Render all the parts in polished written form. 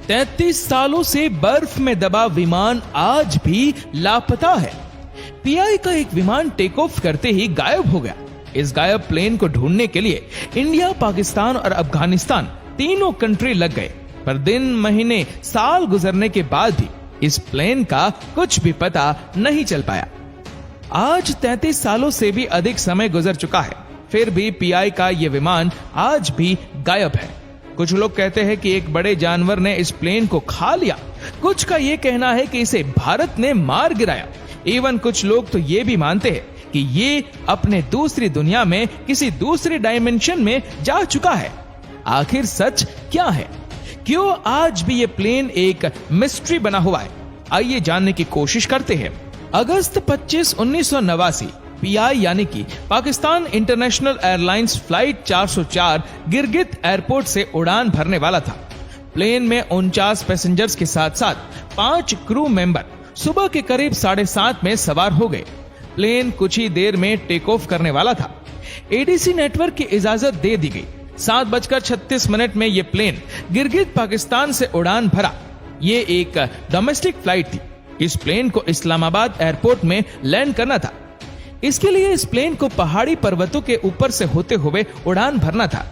33 सालों से बर्फ में दबा विमान आज भी लापता है। पीआई का एक विमान टेक ऑफ करते ही गायब हो गया। इस गायब प्लेन को ढूंढने के लिए इंडिया, पाकिस्तान और अफगानिस्तान तीनों कंट्री लग गए, पर दिन, महीने, साल गुजरने के बाद भी इस प्लेन का कुछ भी पता नहीं चल पाया। आज 33 सालों से भी अधिक समय गुजर चुका है, फिर भी पीआई का यह विमान आज भी गायब है। कुछ लोग कहते हैं कि एक बड़े जानवर ने इस प्लेन को खा लिया। कुछ का यह कहना है कि इसे भारत ने मार गिराया। इवन कुछ लोग तो ये भी मानते हैं कि ये अपने दूसरी दुनिया में, किसी दूसरी डायमेंशन में जा चुका है। आखिर सच क्या है? क्यों आज भी ये प्लेन एक मिस्ट्री बना हुआ है? आइए जानने की कोशिश करते हैं। अगस्त 25, 1989 पीआई यानी कि Pakistan international airlines flight 404 Gilgit airport से उड़ान भरने वाला था। प्लेन में 49 पैसेंजर्स के साथ साथ 5 क्रू मेंबर सुबह के करीब 7:30 में सवार हो गए। प्लेन कुछ ही देर में टेक ऑफ करने वाला था। एडीसी नेटवर्क की इजाजत दे दी गई। 7:36 में यह प्लेन गिरगित पाकिस्तान से उड़ान भरा। ये एक डोमेस्टिक फ्लाइट थी। इस प्लेन को इस्लामाबाद एयरपोर्ट में लैंड करना था। इसके लिए इस प्लेन को पहाड़ी पर्वतों के ऊपर से होते हुए उड़ान भरना था।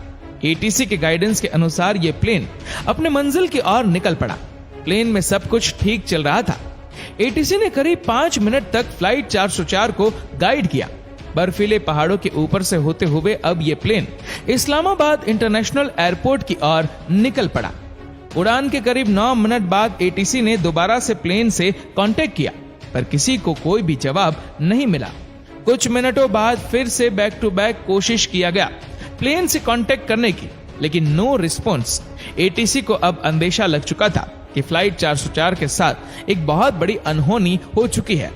एटीसी के गाइडेंस के अनुसार यह प्लेन अपने मंजिल की ओर निकल पड़ा। प्लेन में सब कुछ ठीक चल रहा था। एटीसी ने करीब 5 मिनट तक फ्लाइट 404 को गाइड किया। बर्फीले पहाड़ों के ऊपर से होते हुए अब यह प्लेन इस्लामाबाद इंटरनेशनल एयरपोर्ट की ओर निकल पड़ा। उड़ान के करीब 9 मिनट बाद एटीसी ने दोबारा से प्लेन से कांटेक्ट किया, पर किसी को कोई भी जवाब नहीं मिला। कुछ मिनटों बाद फिर से बैक टू बैक कोशिश किया गया प्लेन से कांटेक्ट करने की, लेकिन नो रिस्पॉन्स। एटीसी को अब अंदेशा लग चुका था कि फ्लाइट 404 के साथ एक बहुत बड़ी अनहोनी हो चुकी है।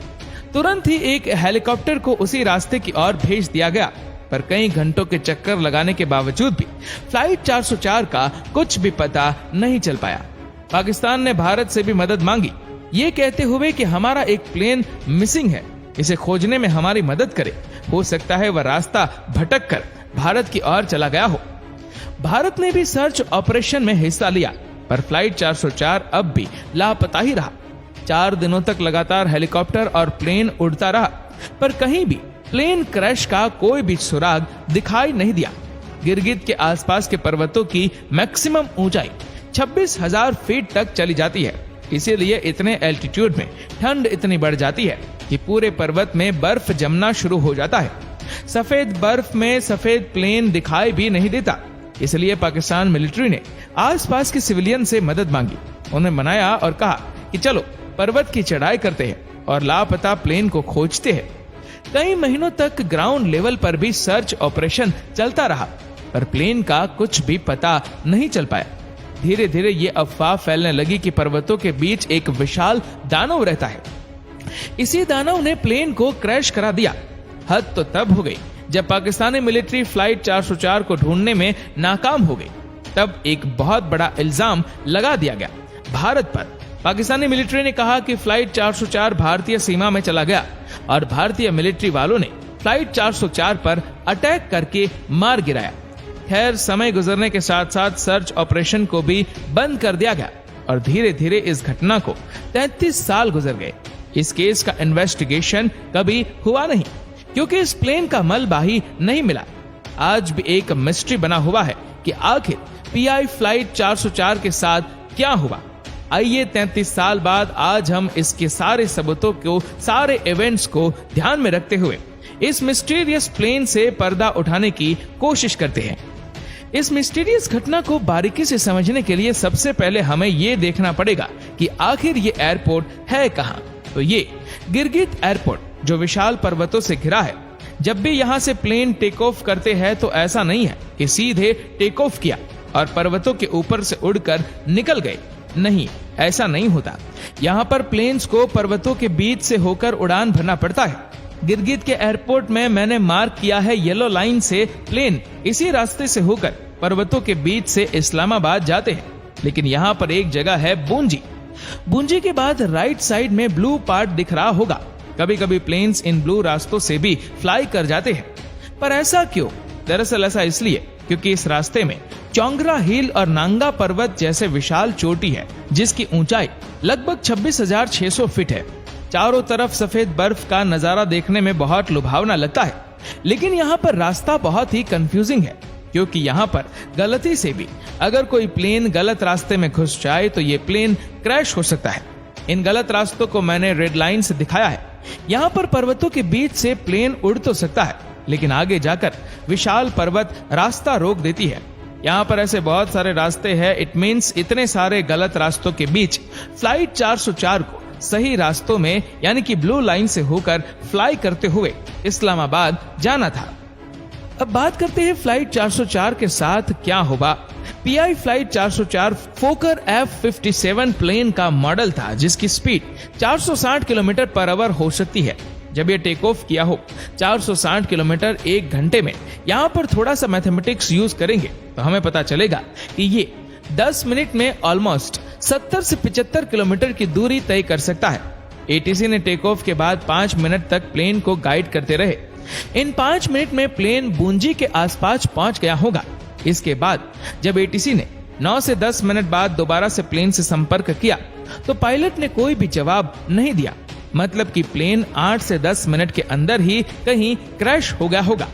तुरंत ही एक हेलीकॉप्टर को उसी रास्ते की ओर भेज दिया गया, पर कई घंटों के चक्कर लगाने के बावजूद भी फ्लाइट 404 का कुछ भी पता नहीं चल पाया। पाकिस्तान ने भारत से भी मदद मांगी, ये कहते हुए कि हमारा एक प्लेन मिसिंग है, इसे खोजने में हमारी मदद करे। हो सकता है वह रास्ता भटक कर भारत की ओर चला गया हो। भारत ने भी सर्च ऑपरेशन में हिस्सा लिया, पर फ्लाइट 404 अब भी लापता ही रहा। 4 दिनों तक लगातार हेलीकॉप्टर और प्लेन उड़ता रहा, पर कहीं भी प्लेन क्रैश का कोई भी सुराग दिखाई नहीं दिया। गिरगित के आसपास के पर्वतों की मैक्सिमम ऊंचाई 26,000 फीट तक चली जाती है। इसीलिए इतने एल्टीट्यूड में ठंड इतनी बढ़ जाती है कि पूरे पर्वत में बर्फ जमना शुरू हो जाता है। सफेद बर्फ में सफेद प्लेन दिखाई भी नहीं देता। इसलिए पाकिस्तान मिलिट्री ने आसपास के सिविलियन से मदद मांगी। उन्हें मनाया और कहा कि चलो पर्वत की चढ़ाई करते हैं और लापता प्लेन को खोजते हैं। कई महीनों तक ग्राउंड लेवल पर भी सर्च ऑपरेशन चलता रहा, पर प्लेन का कुछ भी पता नहीं चल पाया। धीरे धीरे ये अफवाह फैलने लगी कि पर्वतों के बीच एक विशाल दानव रहता है। इसी दानव ने प्लेन को क्रैश करा दिया। हद तो तब हो गई जब पाकिस्तानी मिलिट्री फ्लाइट 404 को ढूंढने में नाकाम हो गई। तब एक बहुत बड़ा इल्जाम लगा दिया गया भारत पर। पाकिस्तानी मिलिट्री ने कहा कि फ्लाइट 404 भारतीय सीमा में चला गया और भारतीय मिलिट्री वालों ने फ्लाइट 404 पर अटैक करके मार गिराया। खैर, समय गुजरने के साथ साथ सर्च ऑपरेशन को भी बंद कर दिया गया और धीरे धीरे इस घटना को 33 साल गुजर गए। इस केस का इन्वेस्टिगेशन कभी हुआ नहीं, क्योंकि इस प्लेन का मलबा ही नहीं मिला। आज भी एक मिस्ट्री बना हुआ है कि आखिर पीआई फ्लाइट 404 के साथ क्या हुआ। आइए 33 साल बाद आज हम इसके सारे सबूतों को, सारे इवेंट्स को ध्यान में रखते हुए इस मिस्टीरियस प्लेन से पर्दा उठाने की कोशिश करते हैं। इस मिस्टीरियस घटना को बारीकी से समझने के लिए सबसे पहले हमें ये देखना पड़ेगा कि आखिर ये एयरपोर्ट है कहाँ। तो ये गिरगित एयरपोर्ट जो विशाल पर्वतों से घिरा है। जब भी यहाँ से प्लेन टेक ऑफ करते हैं तो ऐसा नहीं है कि सीधे टेक ऑफ किया और पर्वतों के ऊपर से उड़कर निकल गए। नहीं, ऐसा नहीं होता। यहाँ पर प्लेन्स को पर्वतों के बीच से होकर उड़ान भरना पड़ता है। गिरगित के एयरपोर्ट में मैंने मार्क किया है येलो लाइन से प्लेन इसी रास्ते से होकर पर्वतों के बीच से इस्लामाबाद जाते हैं। लेकिन यहाँ पर एक जगह है बूंजी। बूंजी के बाद राइट साइड में ब्लू पार्ट दिख रहा होगा। कभी कभी प्लेन्स इन ब्लू रास्तों से भी फ्लाई कर जाते हैं, पर ऐसा क्यों? दरअसल ऐसा इसलिए क्योंकि इस रास्ते में चोंगरा हिल और नांगा पर्वत जैसे विशाल चोटी है जिसकी ऊंचाई लगभग 26,600 फीट है। चारों तरफ सफेद बर्फ का नजारा देखने में बहुत लुभावना लगता है, लेकिन यहाँ पर रास्ता बहुत ही कंफ्यूजिंग है, क्योंकि यहाँ पर गलती से भी अगर कोई प्लेन गलत रास्ते में घुस जाए तो ये प्लेन क्रैश हो सकता है। इन गलत रास्तों को मैंने रेड लाइन से दिखाया है। यहाँ पर पर्वतों के बीच से प्लेन उड़ तो सकता है, लेकिन आगे जाकर विशाल पर्वत रास्ता रोक देती है। यहाँ पर ऐसे बहुत सारे रास्ते हैं। इट मींस इतने सारे गलत रास्तों के बीच फ्लाइट 404 को सही रास्तों में यानी कि ब्लू लाइन से होकर फ्लाई करते हुए इस्लामाबाद जाना था। अब बात करते हैं फ्लाइट 404 के साथ क्या होगा। PI flight 404 Fokker F-57 plane का मॉडल था जिसकी स्पीड 460 किलोमीटर पर आवर हो सकती है। जब ये टेक ऑफ किया हो 460 किलोमीटर एक घंटे में, यहाँ पर थोड़ा सा मैथमेटिक्स यूज करेंगे तो हमें पता चलेगा कि ये 10 मिनट में ऑलमोस्ट 70 से 75 किलोमीटर की दूरी तय कर सकता है। एटीसी ने टेक ऑफ के बाद 5 मिनट तक प्लेन को गाइड करते रहे। इन 5 मिनट में प्लेन बूंजी के आसपास पहुंच गया होगा। इसके बाद जब एटीसी ने 9 से 10 मिनट बाद दोबारा से प्लेन से संपर्क किया तो पायलट ने कोई भी जवाब नहीं दिया, मतलब कि प्लेन 8 से 10 मिनट के अंदर ही कहीं क्रैश हो गया होगा।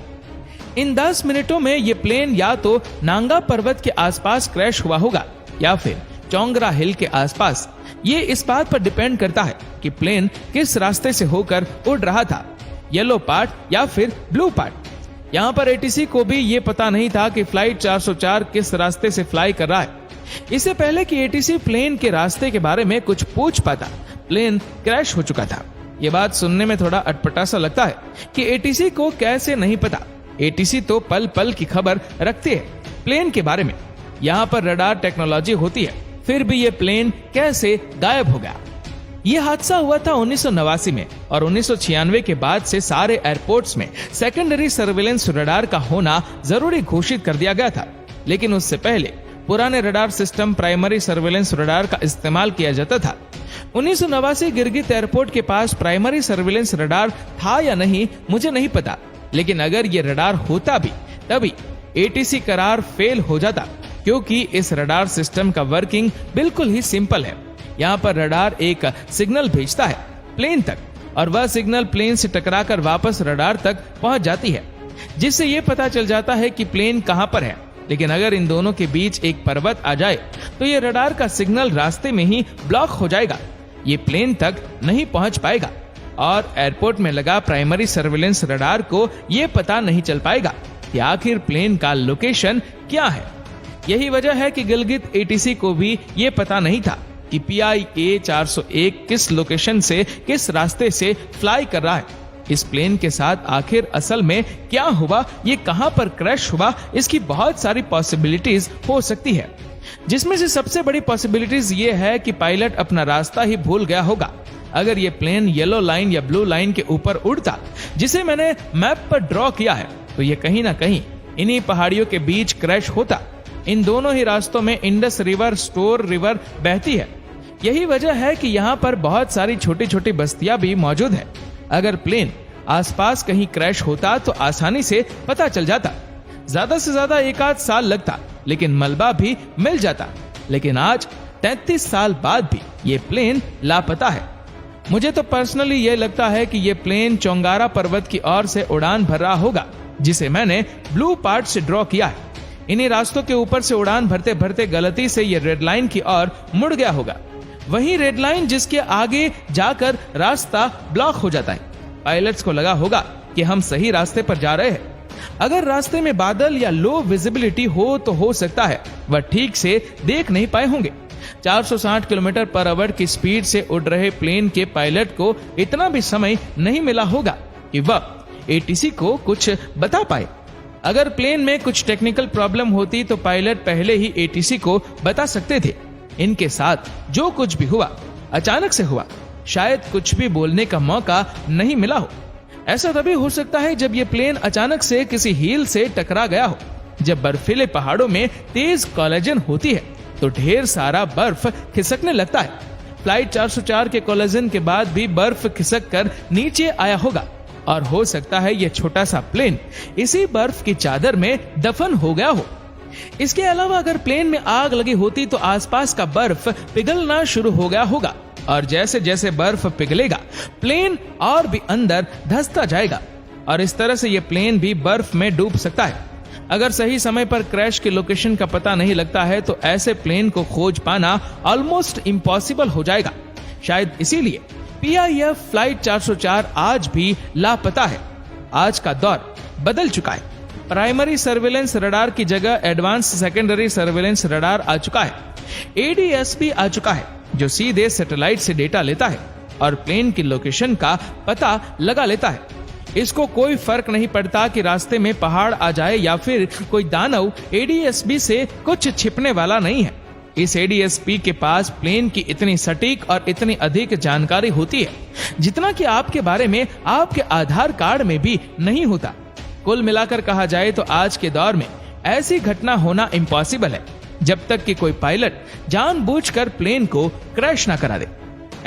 इन 10 मिनटों में ये प्लेन या तो नांगा पर्वत के आसपास क्रैश हुआ होगा या फिर चोंगरा हिल के आसपास। ये इस बात पर डिपेंड करता है कि प्लेन किस रास्ते से होकर उड़ रहा था, येलो पार्ट या फिर ब्लू पार्ट। यहाँ पर एटीसी को भी ये पता नहीं था कि फ्लाइट 404 किस रास्ते से फ्लाई कर रहा है। इससे पहले कि एटीसी प्लेन के रास्ते के बारे में कुछ पूछ पाता, प्लेन क्रैश हो चुका था। ये बात सुनने में थोड़ा अटपटा सा लगता है कि एटीसी को कैसे नहीं पता। एटीसी तो पल पल की खबर रखती है प्लेन के बारे में। यहाँ पर रडार टेक्नोलॉजी होती है, फिर भी ये प्लेन कैसे गायब हो गया। ये हादसा हुआ था 1989 में और 1996 के बाद से सारे एयरपोर्ट्स में सेकेंडरी सर्विलेंस रडार का होना जरूरी घोषित कर दिया गया था। लेकिन उससे पहले पुराने radar system primary surveillance radar का इस्तेमाल किया जाता था। 1989 गिरगित एयरपोर्ट के पास प्राइमरी सर्विलेंस रडार था या नहीं मुझे नहीं पता, लेकिन अगर ये रडार होता भी तभी एटीसी करार फेल हो जाता, क्योंकि इस रडार सिस्टम का वर्किंग बिल्कुल ही सिंपल है। यहाँ पर रडार एक सिग्नल भेजता है प्लेन तक और वह सिग्नल प्लेन से टकराकर वापस रडार तक पहुंच जाती है, जिससे ये पता चल जाता है कि प्लेन कहां पर है। लेकिन अगर इन दोनों के बीच एक पर्वत आ जाए तो ये रडार का सिग्नल रास्ते में ही ब्लॉक हो जाएगा, ये प्लेन तक नहीं पहुंच पाएगा और एयरपोर्ट में लगा प्राइमरी सर्विलेंस रडार को ये पता नहीं चल पाएगा कि आखिर प्लेन का लोकेशन क्या है। यही वजह है कि गिलगित एटीसी को भी ये पता नहीं था कि PIA 401 किस लोकेशन से किस रास्ते से फ्लाई कर रहा है। इस प्लेन के साथ आखिर असल में क्या हुआ, ये कहां पर क्रैश हुआ, इसकी बहुत सारी पॉसिबिलिटीज हो सकती है, जिसमें से सबसे बड़ी पॉसिबिलिटीज ये है कि पायलट अपना रास्ता ही भूल गया होगा। अगर ये प्लेन येलो लाइन या ब्लू लाइन के ऊपर उड़ता जिसे मैंने मैप पर ड्रॉ किया है तो ये कहीं ना कहीं इन्हीं पहाड़ियों के बीच क्रैश होता। इन दोनों ही रास्तों में इंडस रिवर, स्टोर रिवर बहती है। यही वजह है कि यहाँ पर बहुत सारी छोटी छोटी बस्तियां भी मौजूद है। अगर प्लेन आसपास कहीं क्रैश होता तो आसानी से पता चल जाता, ज्यादा से ज्यादा 1 आध साल लगता, लेकिन मलबा भी मिल जाता। लेकिन आज 33 साल बाद भी ये प्लेन लापता है। मुझे तो पर्सनली ये लगता है कि ये प्लेन चोंगारा पर्वत की ओर से उड़ान भर रहा होगा, जिसे मैंने ब्लू पार्ट से ड्रॉ किया है। इन्हीं रास्तों के ऊपर से उड़ान भरते भरते गलती से ये रेड लाइन की ओर मुड़ गया होगा, वही रेड लाइन जिसके आगे जाकर रास्ता ब्लॉक हो जाता है। पायलट्स को लगा होगा कि हम सही रास्ते पर जा रहे हैं। अगर रास्ते में बादल या लो विजिबिलिटी हो तो हो सकता है वह ठीक से देख नहीं पाए होंगे। 460 किलोमीटर पर आवर की स्पीड से उड़ रहे प्लेन के पायलट को इतना भी समय नहीं मिला होगा कि वह एटीसी को कुछ बता पाए। अगर प्लेन में कुछ टेक्निकल प्रॉब्लम होती तो पायलट पहले ही एटीसी को बता सकते थे। इनके साथ जो कुछ भी हुआ अचानक से हुआ, शायद कुछ भी बोलने का मौका नहीं मिला हो। ऐसा तभी हो सकता है जब ये प्लेन अचानक से किसी हील से टकरा गया हो। जब बर्फीले पहाड़ों में तेज कोलिजन होती है तो ढेर सारा बर्फ खिसकने लगता है। फ्लाइट 404 के कोलिजन के बाद भी बर्फ खिसक कर नीचे आया होगा और हो सकता है ये छोटा सा प्लेन इसी बर्फ की चादर में दफन हो गया हो। इसके अलावा अगर प्लेन में आग लगी होती तो आसपास का बर्फ पिघलना शुरू हो गया होगा और जैसे जैसे बर्फ पिघलेगा प्लेन और भी अंदर धंसता जाएगा और इस तरह से यह प्लेन भी बर्फ में डूब सकता है। अगर सही समय पर क्रैश की लोकेशन का पता नहीं लगता है तो ऐसे प्लेन को खोज पाना ऑलमोस्ट इम्पॉसिबल हो जाएगा। शायद इसीलिए PIF फ्लाइट 404 आज भी लापता है। आज का दौर बदल चुका है। प्राइमरी सर्वेलेंस रडार की जगह एडवांस सेकेंडरी सर्वेलेंस रडार आ चुका है। ADS-B आ चुका है जो सीधे सैटेलाइट से डेटा लेता है और प्लेन की लोकेशन का पता लगा लेता है। इसको कोई फर्क नहीं पड़ता कि रास्ते में पहाड़ आ जाए या फिर कोई दानव। ADS-B से कुछ छिपने वाला नहीं है। इस ADS-B के पास प्लेन की इतनी सटीक और इतनी अधिक जानकारी होती है जितना कि आपके बारे में आपके आधार कार्ड में भी नहीं होता। कुल मिलाकर कहा जाए तो आज के दौर में ऐसी घटना होना इम्पॉसिबल है जब तक कि कोई पायलट जानबूझकर प्लेन को क्रैश ना करा दे।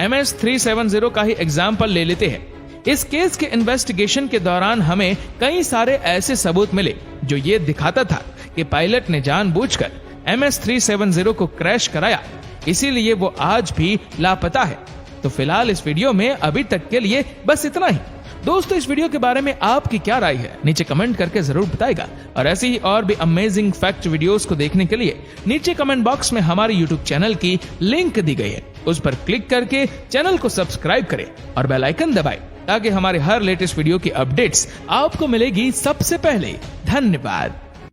MS-370 का ही एग्जाम्पल ले लेते हैं। इस केस के इन्वेस्टिगेशन के दौरान हमें कई सारे ऐसे सबूत मिले जो ये दिखाता था कि पायलट ने जानबूझकर MS-370 को क्रैश कराया, इसीलिए वो आज भी लापता है। तो फिलहाल इस वीडियो में अभी तक के लिए बस इतना ही। दोस्तों, इस वीडियो के बारे में आपकी क्या राय है नीचे कमेंट करके जरूर बताइएगा और ऐसी ही और भी अमेजिंग फैक्ट वीडियोस को देखने के लिए नीचे कमेंट बॉक्स में हमारे यूट्यूब चैनल की लिंक दी गई है, उस पर क्लिक करके चैनल को सब्सक्राइब करें और बेल आइकन दबाएं ताकि हमारे हर लेटेस्ट वीडियो की अपडेट्स आपको मिलेगी सबसे पहले। धन्यवाद।